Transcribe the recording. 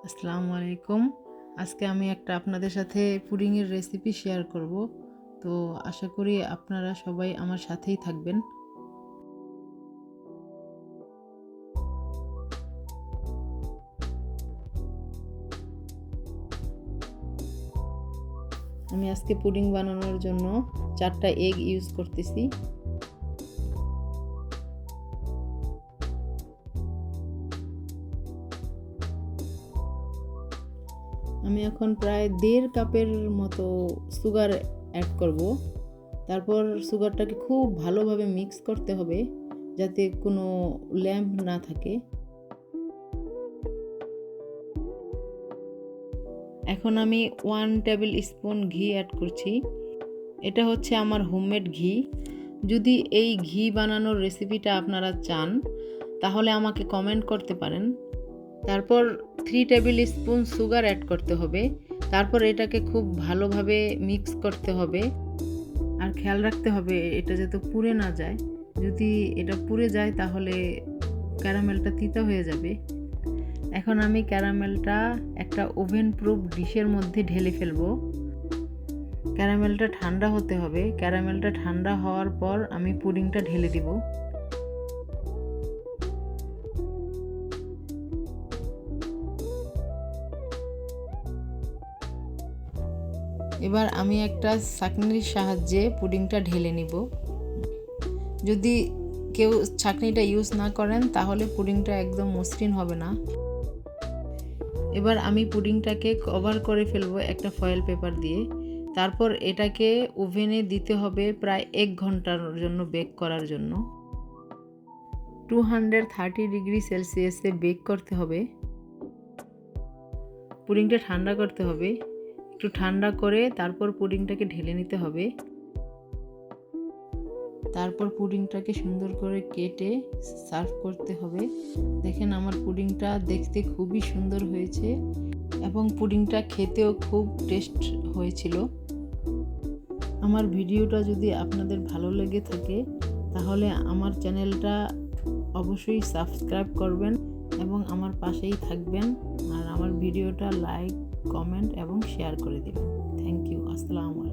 আসসালামু আলাইকুম। আজকে আমি একটা আপনাদের সাথে পুডিংয়ের রেসিপি শেয়ার করব। তো আশা করি আপনারা সবাই আমার সাথেই থাকবেন। আমি আজকে পুডিং বানানোর জন্য 4টা এগ ইউজ করতেছি। আমি এখন প্রায় 1.5 কাপের মতো সুগার অ্যাড করব। তারপর সুগারটাকে খুব ভালোভাবে মিক্স করতে হবে যাতে কোনো ল্যাম্প না থাকে। এখন আমি 1 টেবিল স্পুন ঘি অ্যাড করছি। এটা হচ্ছে আমার হোমমেড ঘি। যদি এই ঘি বানানোর রেসিপিটা আপনারা চান তাহলে আমাকে কমেন্ট করতে পারেন। তারপর 3 টেবিল স্পুন সুগার অ্যাড করতে হবে। তারপর এটাকে খুব ভালোভাবে মিক্স করতে হবে। আর খেয়াল রাখতে হবে এটা যাতে পুড়ে না যায়। যদি এটা পুড়ে যায় তাহলে ক্যারামেলটা তিতা হয়ে যাবে। এখন আমি ক্যারামেলটা একটা ওভেন প্রুফ ডিশের মধ্যে ঢেলে ফেলবো। ক্যারামেলটা ঠান্ডা হতে হবে। ক্যারামেলটা ঠান্ডা হওয়ার পর আমি পুডিংটা ঢেলে দিব। এবার আমি একটা ছাঁকনির সাহায্যে পুডিংটা ঢেলে নিব। যদি কেউ ছাঁকনিটা ইউজ না করেন তাহলে পুডিংটা একদম মসৃণ হবে না। এবার আমি পুডিংটাকে কভার করে ফেলবো একটা ফয়েল পেপার দিয়ে। তারপর এটাকে ওভেনে দিতে হবে প্রায় 1 ঘন্টার জন্য বেক করার জন্য। 230 ডিগ্রি সেলসিয়াসে বেক করতে হবে। পুডিংটা ঠান্ডা করতে হবে। একটু ঠান্ডা করে তারপর পুডিংটাকে ঢেলে নিতে হবে। তারপর পুডিংটাকে সুন্দর করে কেটে সার্ভ করতে হবে। দেখেন আমার পুডিংটা দেখতে খুবই সুন্দর হয়েছে এবং পুডিংটা খেতেও খুব টেস্ট হয়েছিল। আমার ভিডিওটা যদি আপনাদের ভালো লেগে থাকে তাহলে আমার চ্যানেলটা অবশ্যই সাবস্ক্রাইব করবেন এবং আমার পাশেই থাকবেন। আর আমার ভিডিওটা লাইক, কমেন্ট এবং শেয়ার করে দিবেন। Thank you. আসসালামু আলাইকুম।